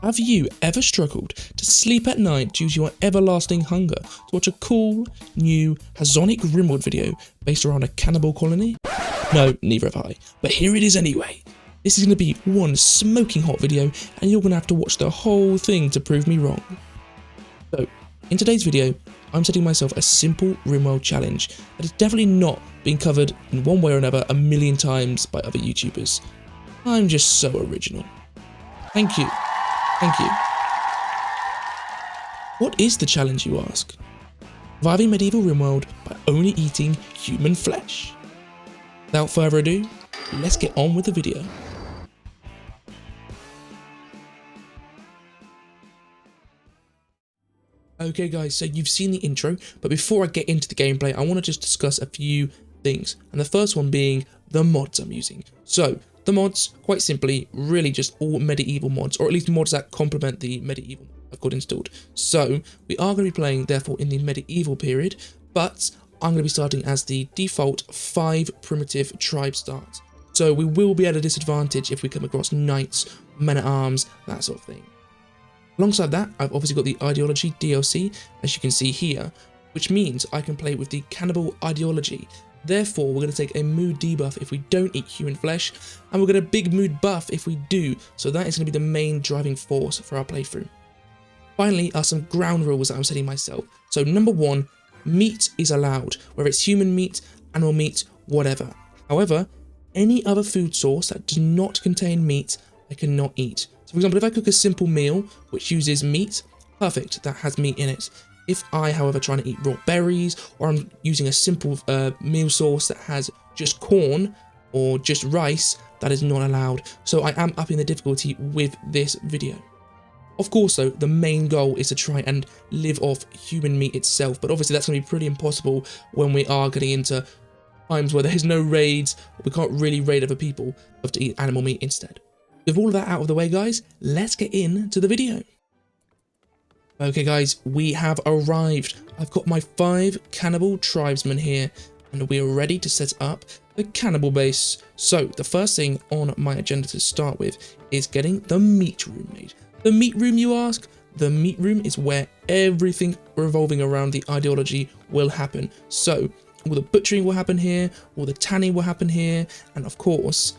Have you ever struggled to sleep at night due to your everlasting hunger to watch a cool, new Hazonic Rimworld video based around a cannibal colony? No, neither have I, but here it is anyway. This is going to be one smoking hot video and you're going to have to watch the whole thing to prove me wrong. So, in today's video, I'm setting myself a simple Rimworld challenge that has definitely not been covered in one way or another a million times by other YouTubers. I'm just so original. Thank you. Thank you. What is the challenge, you ask? Surviving medieval Rimworld by only eating human flesh. Without further ado, let's get on with the video. Okay guys, so you've seen the intro, but before I get into the gameplay, I want to just discuss a few things. And the first one being the mods I'm using. So, the mods, quite simply, really just all medieval mods, or at least mods that complement the medieval I've got installed. So, we are going to be playing, therefore, in the medieval period, but I'm going to be starting as the default 5 primitive tribe start. So, we will be at a disadvantage if we come across knights, men-at-arms, that sort of thing. Alongside that, I've obviously got the ideology DLC, as you can see here, which means I can play with the cannibal ideology. Therefore, we're going to take a mood debuff if we don't eat human flesh, and we're going to big mood buff if we do, so that is going to be the main driving force for our playthrough. Finally are some ground rules that I'm setting myself. So number 1, meat is allowed, whether it's human meat, animal meat, whatever. However, any other food source that does not contain meat, I cannot eat. So for example, if I cook a simple meal which uses meat, perfect, that has meat in it. If I, however, try to eat raw berries, or I'm using a simple meal source that has just corn or just rice, that is not allowed. So I am upping the difficulty with this video. Of course though, the main goal is to try and live off human meat itself, but obviously that's going to be pretty impossible when we are getting into times where there's no raids, or we can't really raid other people, we have to eat animal meat instead. With all of that out of the way guys, let's get into the video. Okay guys, we have arrived. I've got my 5 cannibal tribesmen here, and we are ready to set up the cannibal base. So the first thing on my agenda to start with is getting the meat room made. The meat room, you ask? The meat room is where everything revolving around the ideology will happen. So all the butchering will happen here, all the tanning will happen here, and of course,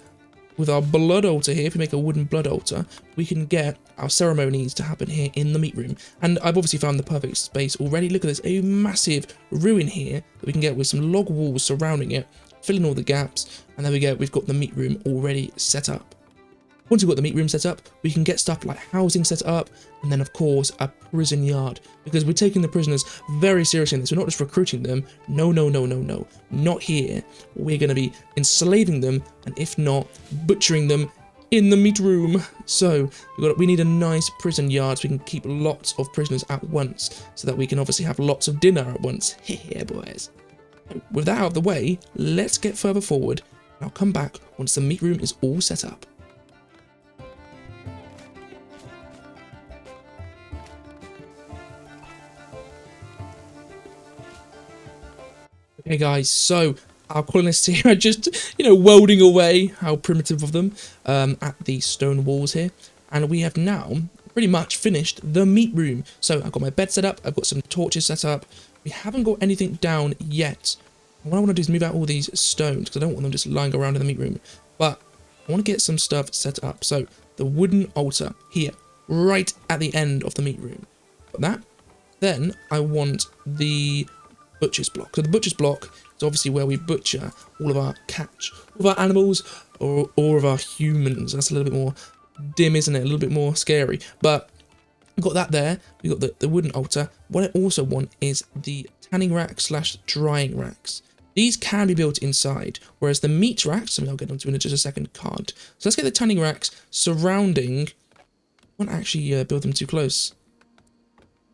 with our blood altar here, if we make a wooden blood altar, we can get our ceremonies to happen here in the meat room. And I've obviously found the perfect space already. Look at this, a massive ruin here that we can get with some log walls surrounding it, filling all the gaps, and there we go, we've got the meat room already set up. Once we've got the meat room set up, we can get stuff like housing set up, and then of course a prison yard, because we're taking the prisoners very seriously in this. We're not just recruiting them, no, not here. We're going to be enslaving them, and if not, butchering them in the meat room. So we need a nice prison yard so we can keep lots of prisoners at once, so that we can obviously have lots of dinner at once. Yeah, boys. With that out of the way, let's get further forward, and I'll come back once the meat room is all set up. Okay guys, so our colonists here are just, welding away, how primitive of them, at the stone walls here. And we have now pretty much finished the meat room. So I've got my bed set up, I've got some torches set up. We haven't got anything down yet. And what I want to do is move out all these stones, because I don't want them just lying around in the meat room. But I want to get some stuff set up. So the wooden altar here, right at the end of the meat room. Got that. Then I want the butcher's block. So the butcher's block is obviously where we butcher all of our catch, all of our animals, or all of our humans. That's a little bit more dim, isn't it? A little bit more scary. But we've got that there. We've got the wooden altar. What I also want is the tanning rack / drying racks. These can be built inside, whereas the meat racks, something I'll get onto in just a second, can't. So let's get the tanning racks surrounding. I won't actually build them too close.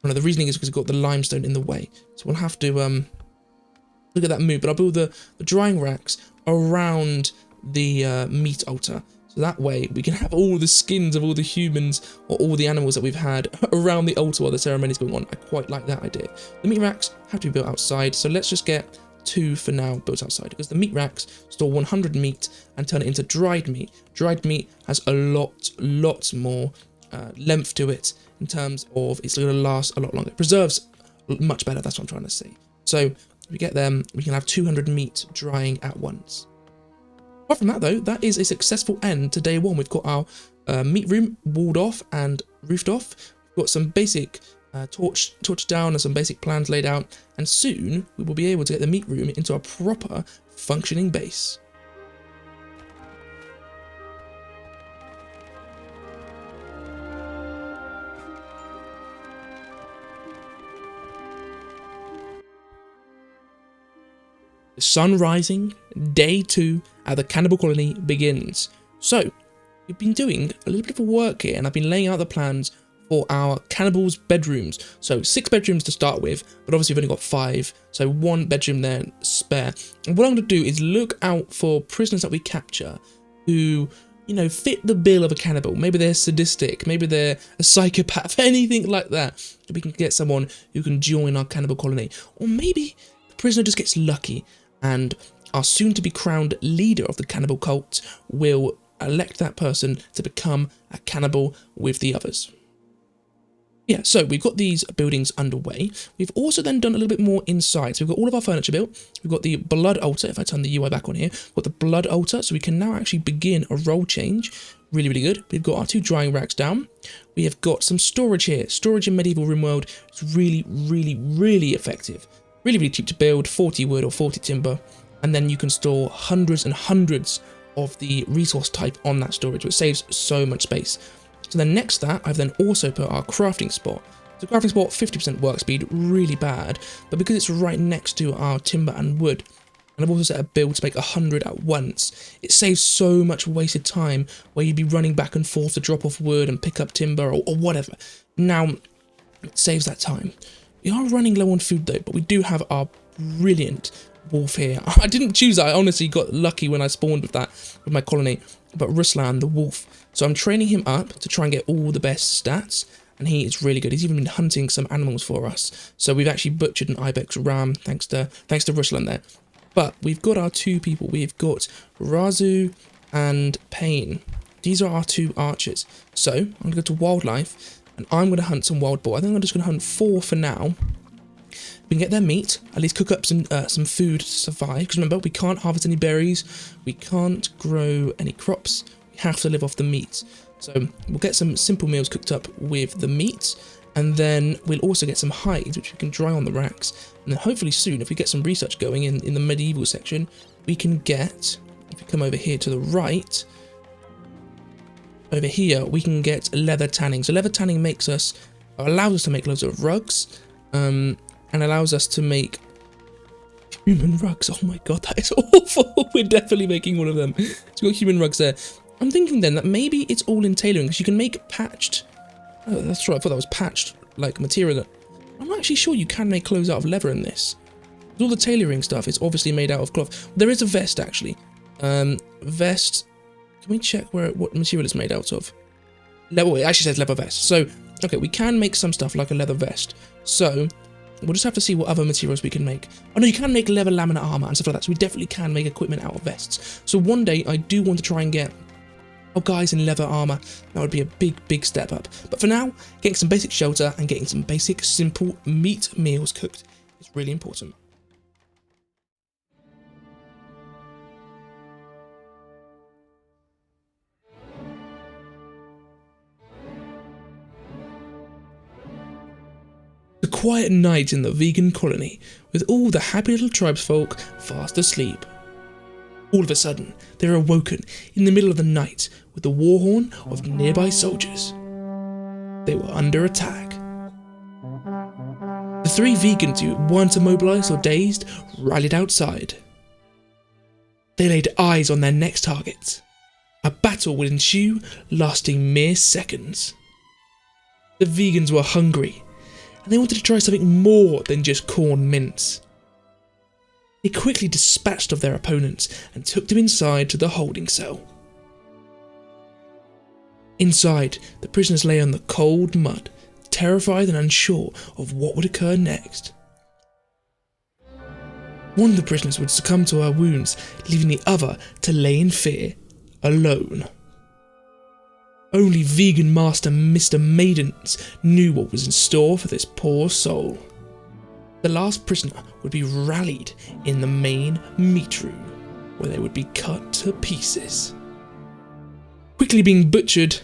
No, the reasoning is because we've got the limestone in the way. So we'll have to look at that move. But I'll build the drying racks around the meat altar. So that way we can have all the skins of all the humans or all the animals that we've had around the altar while the ceremony's going on. I quite like that idea. The meat racks have to be built outside. So let's just get 2 for now built outside, because the meat racks store 100 meat and turn it into dried meat. Dried meat has a lot more length to it in terms of it's going to last a lot longer. It preserves much better, that's what I'm trying to say. So if we get them, we can have 200 meat drying at once. Apart from that though, that is a successful end to day one. We've got our meat room walled off and roofed off. We've got some basic torch down and some basic plans laid out, and soon we will be able to get the meat room into a proper functioning base. The sun rising, day 2 at the Cannibal Colony begins. So, we've been doing a little bit of work here, and I've been laying out the plans for our cannibals' bedrooms. So 6 bedrooms to start with, but obviously we've only got 5, so 1 bedroom there spare. And what I'm going to do is look out for prisoners that we capture who, you know, fit the bill of a cannibal. Maybe they're sadistic, maybe they're a psychopath, anything like that. We can get someone who can join our cannibal colony. Or maybe the prisoner just gets lucky and our soon-to-be crowned leader of the cannibal cult will elect that person to become a cannibal with the others. Yeah, so we've got these buildings underway. We've also then done a little bit more inside. So we've got all of our furniture built. We've got the blood altar. If I turn the UI back on here, we've got the blood altar. So we can now actually begin a role change. Really, really good. We've got our 2 drying racks down. We have got some storage here. Storage in Medieval Rimworld is really, really, really effective. Really, really cheap to build. 40 wood or 40 timber. And then you can store hundreds and hundreds of the resource type on that storage, which saves so much space. So then next to that, I've then also put our crafting spot. So crafting spot, 50% work speed, really bad, but because it's right next to our timber and wood, and I've also set a build to make 100 at once, it saves so much wasted time where you'd be running back and forth to drop off wood and pick up timber or whatever. Now, it saves that time. We are running low on food though, but we do have our brilliant wolf here. I didn't choose that, I honestly got lucky when I spawned with that, with my colony, but Ruslan, the wolf. So I'm training him up to try and get all the best stats, and he is really good. He's even been hunting some animals for us. So we've actually butchered an ibex ram, thanks to Ruslan there. But we've got our 2 people. We've got Razu and Pain. These are our 2 archers. So I'm going to go to wildlife, and I'm going to hunt some wild boar. I think I'm just going to hunt 4 for now. We can get their meat, at least cook up some food to survive. Because remember, we can't harvest any berries. We can't grow any crops. We have to live off the meat. So we'll get some simple meals cooked up with the meat. And then we'll also get some hides, which we can dry on the racks. And then hopefully soon, if we get some research going in the medieval section, we can get, if we come over here to the right, over here, we can get leather tanning. So leather tanning makes us, or allows us to make loads of rugs. And allows us to make human rugs. Oh my god, that is awful. We're definitely making one of them. So we've got human rugs there. I'm thinking then that maybe it's all in tailoring, because you can make patched. Oh, that's right, I thought that was patched, like material. I'm not actually sure you can make clothes out of leather in this. All the tailoring stuff is obviously made out of cloth. There is a vest actually. Vest. Can we check what material it's made out of? Leather. It actually says leather vest. So, okay, we can make some stuff like a leather vest. So, we'll just have to see what other materials we can make. Oh no, you can make leather laminate armor and stuff like that. So we definitely can make equipment out of vests. So one day I do want to try and get guys in leather armor. That would be a big step up. But for now, getting some basic shelter and getting some basic simple meat meals cooked is really important. A quiet night in the vegan colony, with all the happy little tribesfolk fast asleep. All of a sudden, they're awoken in the middle of the night with the war horn of nearby soldiers. They were under attack. The 3 vegans who weren't immobilized or dazed rallied outside. They laid eyes on their next target. A battle would ensue, lasting mere seconds. The vegans were hungry, and they wanted to try something more than just corn mince. They quickly dispatched of their opponents and took them inside to the holding cell. Inside, the prisoners lay on the cold mud, terrified and unsure of what would occur next. One of the prisoners would succumb to her wounds, leaving the other to lay in fear, alone. Only vegan master Mr. Maidens knew what was in store for this poor soul. The last prisoner would be rallied in the main meat room, where they would be cut to pieces. Quickly being butchered,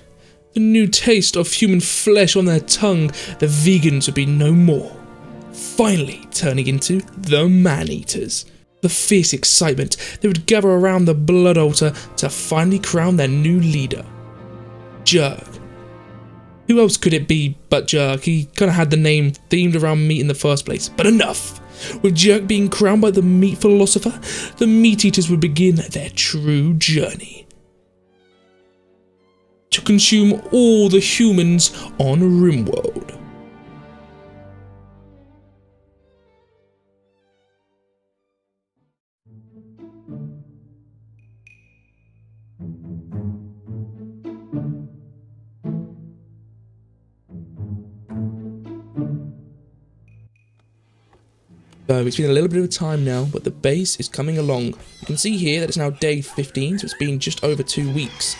the new taste of human flesh on their tongue, the vegans would be no more, finally turning into the man-eaters. The fierce excitement, they would gather around the blood altar to finally crown their new leader, Jerk. Who else could it be but Jerk? He kind of had the name themed around meat in the first place. But enough! With Jerk being crowned by the meat philosopher, the meat eaters would begin their true journey to consume all the humans on Rimworld. So it's been a little bit of time now, but the base is coming along. You can see here that it's now day 15, so it's been just over 2 weeks.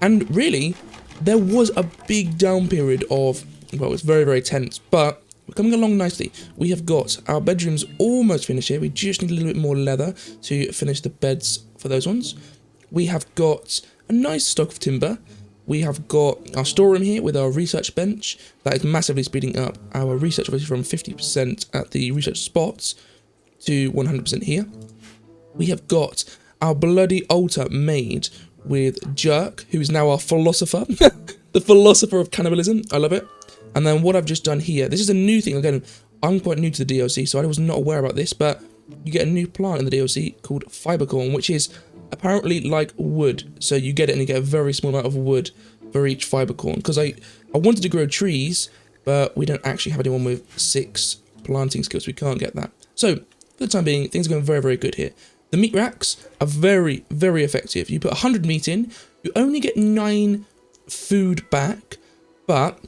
And really, there was a big down period of, well, it's very, very tense, but we're coming along nicely. We have got our bedrooms almost finished here. We just need a little bit more leather to finish the beds for those ones. We have got a nice stock of timber. We have got our storeroom here with our research bench. That is massively speeding up our research, obviously from 50% at the research spots to 100% here. We have got our bloody altar made with Jerk, who is now our philosopher. The philosopher of cannibalism. I love it. And then what I've just done here, this is a new thing. Again, I'm quite new to the DLC, so I was not aware about this, but you get a new plant in the DLC called fibercorn, which is apparently like wood. So you get it and you get a very small amount of wood for each fibercorn. Because I wanted to grow trees, but we don't actually have anyone with 6 planting skills. We can't get that. So for the time being, things are going very, very good here. The meat racks are very, very effective. You put 100 meat in, you only get 9 food back, but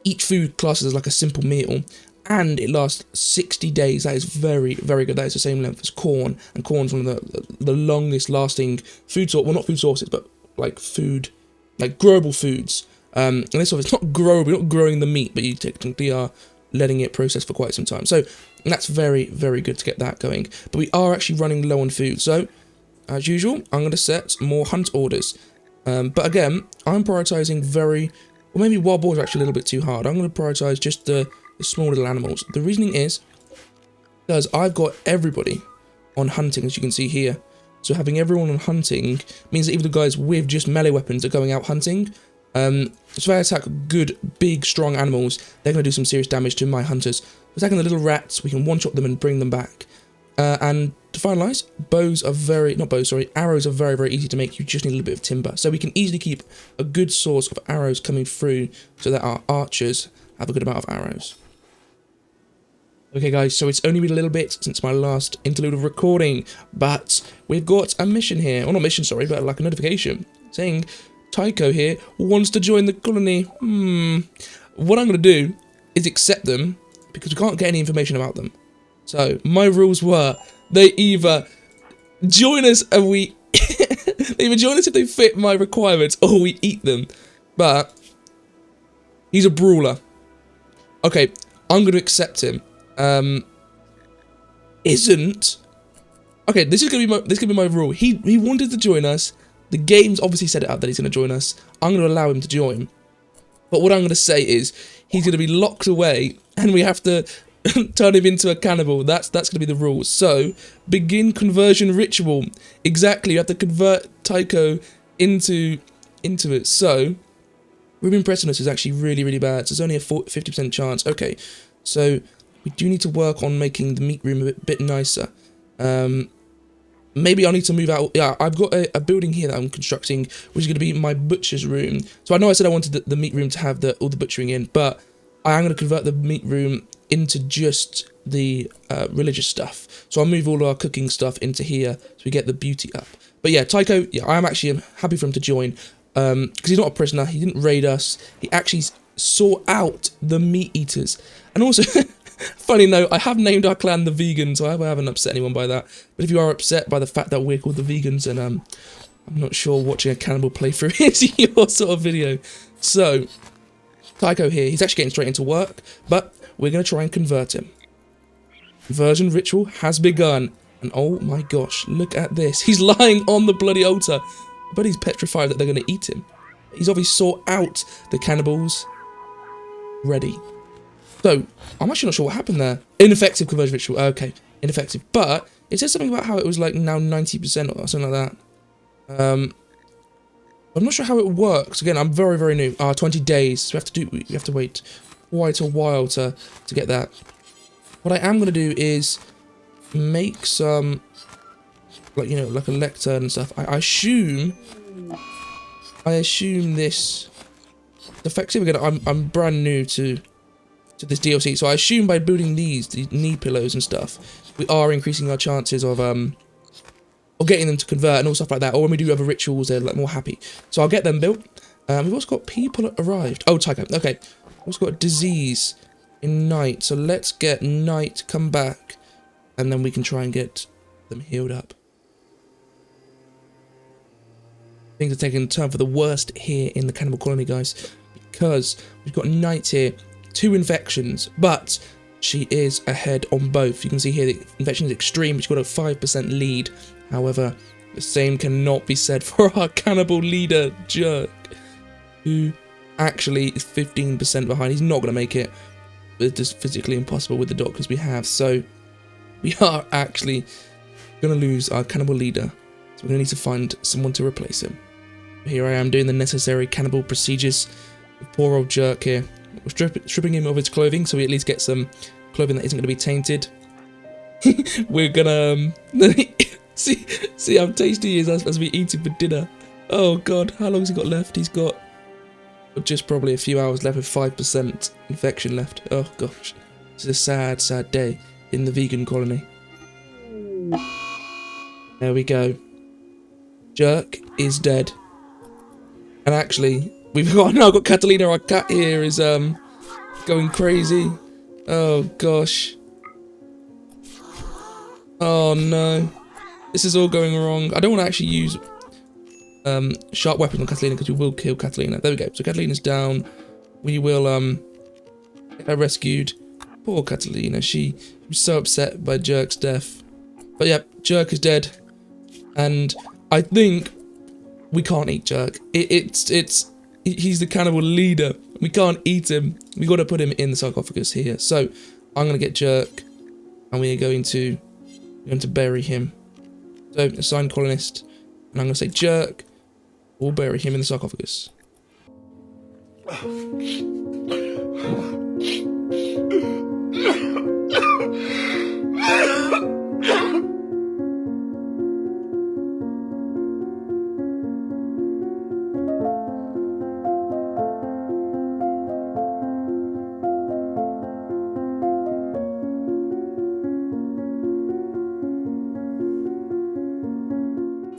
each food classes as like a simple meal, and it lasts 60 days. That is very, very good. That is the same length as corn, and corn's one of the longest lasting food source. Well, not food sources, but like food, like growable foods. And this one, it's not growable, you're not growing the meat, but you technically are letting it process for quite some time. So that's very, very good to get that going. But we are actually running low on food. So as usual, I'm going to set more hunt orders. But again, I'm prioritizing or maybe wild boars are actually a little bit too hard. I'm going to prioritize just the small little animals. The reasoning is because I've got everybody on hunting, as you can see here. So having everyone on hunting means that even the guys with just melee weapons are going out hunting. So if I attack good, big, strong animals, they're going to do some serious damage to my hunters. Attacking the little rats, we can one-shot them and bring them back. And to finalise, arrows are very, very easy to make. You just need a little bit of timber. So we can easily keep a good source of arrows coming through so that our archers have a good amount of arrows. Okay guys, so it's only been a little bit since my last interlude of recording, but we've got a mission here. Well, not mission, sorry, but like a notification saying Tycho here wants to join the colony. What I'm going to do is accept them because we can't get any information about them. So my rules were they either join us and they either join us if they fit my requirements or we eat them. But he's a brawler. Okay, I'm going to accept him. Isn't okay. This is gonna be my rule. He wanted to join us. The game's obviously set it up that he's gonna join us. I'm gonna allow him to join. But what I'm gonna say is he's gonna be locked away, and we have to turn him into a cannibal. That's gonna be the rule. So begin conversion ritual. Exactly. You have to convert Tycho into it. So room impressiveness is actually really, really bad. So there's only a 50% chance. Okay. So we do need to work on making the meat room a bit nicer. Maybe I need to move out. Yeah, I've got a building here that I'm constructing, which is going to be my butcher's room. So I know I said I wanted the meat room to have all the butchering in, but I am going to convert the meat room into just the religious stuff. So I'll move all our cooking stuff into here so we get the beauty up. But yeah, Tycho, yeah, I am actually happy for him to join because he's not a prisoner. He didn't raid us. He actually sought out the meat eaters. And also... Funny note, I have named our clan the Vegans, so I hope I haven't upset anyone by that. But if you are upset by the fact that we're called the Vegans, then I'm not sure watching a cannibal playthrough is your sort of video. So, Tycho here, he's actually getting straight into work, but we're going to try and convert him. Conversion ritual has begun. And oh my gosh, look at this. He's lying on the bloody altar. But he's petrified that they're going to eat him. He's obviously sought out the cannibals. Ready. So, I'm actually not sure what happened there. Ineffective conversion ritual. Okay, ineffective. But it says something about how it was like now 90% or something like that. I'm not sure how it works. Again, I'm very, very new. 20 days. So we have to wait quite a while to get that. What I am going to do is make some, like, you know, like a lectern and stuff. I assume this is effective. Again, I'm brand new to this DLC, so I assume by building these knee pillows and stuff, we are increasing our chances of getting them to convert and all stuff like that. Or when we do other rituals, they're like more happy. So I'll get them built. We've also got people arrived. Oh, Tycho. Okay. We've also got disease in night. So let's get night come back, and then we can try and get them healed up. Things are taking a turn for the worst here in the cannibal colony, guys, because we've got night here, 2 infections, but she is ahead on both. You can see here the infection is extreme, but she's got a 5% lead. However, the same cannot be said for our cannibal leader, Jerk, who actually is 15% behind. He's not going to make it. It's just physically impossible with the doctors we have. So we are actually going to lose our cannibal leader. So we're going to need to find someone to replace him. Here I am doing the necessary cannibal procedures. Poor old Jerk here. We're stripping him of his clothing so we at least get some clothing that isn't going to be tainted. We're going to see how tasty he is as we eat him for dinner. Oh god, how long has he got left? He's got just probably a few hours left with 5% infection left. Oh gosh, this is a sad, sad day in the vegan colony. There we go. Jerk is dead. And actually, we've got Catalina, our cat here, is going crazy. Oh gosh. Oh no. This is all going wrong. I don't want to actually use sharp weapons on Catalina because we will kill Catalina. There we go. So Catalina's down. We will get her rescued. Poor Catalina. She was so upset by Jerk's death. But yeah, Jerk is dead. And I think we can't eat Jerk. He's the cannibal leader. We can't eat him. We got to put him in the sarcophagus here. So I'm going to get Jerk, and we are going to bury him. So assign colonist, and I'm going to say Jerk. We'll bury him in the sarcophagus.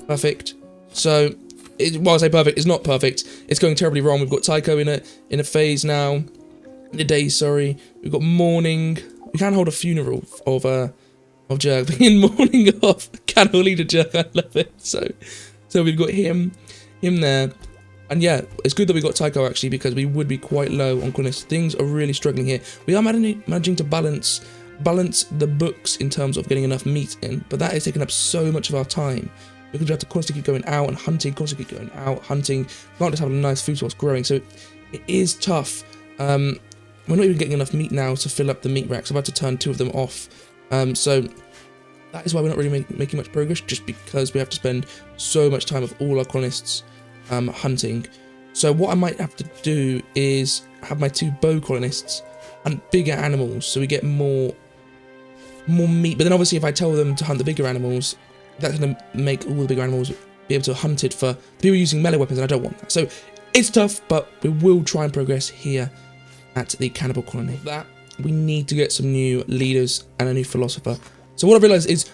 Perfect. So, while I say perfect, it's not perfect. It's going terribly wrong. We've got Tycho in a phase now. In a day, sorry. We've got mourning. We can hold a funeral of Jerk. In mourning of cannibal leader Jerk. I love it. So we've got him there. And yeah, it's good that we got Tycho actually, because we would be quite low on colonists. Things are really struggling here. We are managing to balance the books in terms of getting enough meat in, but that is taking up so much of our time. Because we have to constantly keep going out and hunting, constantly keep going out, hunting. We can't just have a nice food source growing, so it is tough. We're not even getting enough meat now to fill up the meat racks. I've had to turn 2 of them off. So that is why we're not really making much progress, just because we have to spend so much time with all our colonists hunting. So what I might have to do is have my 2 bow colonists hunt bigger animals, so we get more meat. But then obviously if I tell them to hunt the bigger animals, that's going to make all the bigger animals be able to hunt it for people using melee weapons, and I don't want that. So it's tough, but we will try and progress here at the cannibal colony. That we need to get some new leaders and a new philosopher. So what I've realised is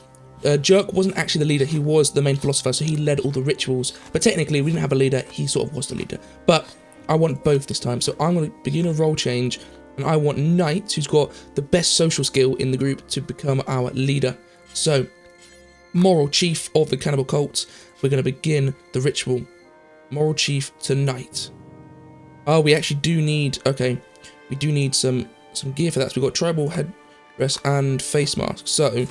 Jerk wasn't actually the leader, he was the main philosopher, so he led all the rituals. But technically we didn't have a leader, he sort of was the leader. But I want both this time, so I'm going to begin a role change, and I want Knight, who's got the best social skill in the group, to become our leader. So moral chief of the cannibal cult. We're going to begin the ritual. Moral chief tonight. Oh, we actually do need, okay, we do need some gear for that. So we've got tribal headdress and face mask. So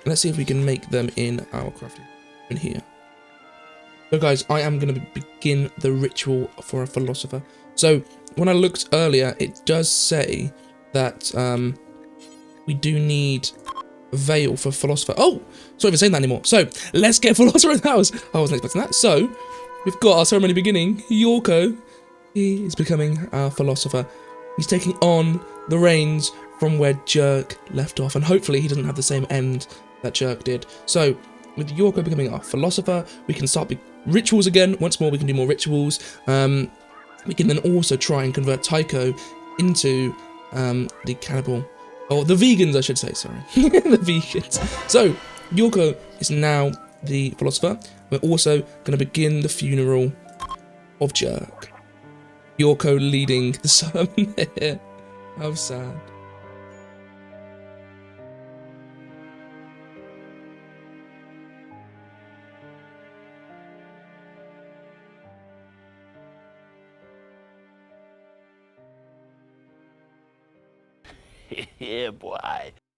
let's see if we can make them in our crafting in here. So guys, I am going to begin the ritual for a philosopher. So when I looked earlier, it does say that we do need a veil for philosopher. Oh, sorry for saying that anymore. So let's get philosopher in the house. I wasn't expecting that. So we've got our ceremony beginning. Yorko, he is becoming our philosopher. He's taking on the reins from where Jerk left off, and hopefully he doesn't have the same end that Jerk did. So with Yorko becoming our philosopher, we can start rituals again. Once more, we can do more rituals. We can then also try and convert Tycho into the cannibal, or the vegans, I should say, sorry. The vegans. So, Yorko is now the philosopher. We're also going to begin the funeral of Jerk. Yorko leading the sermon here. How sad. Yeah, boy.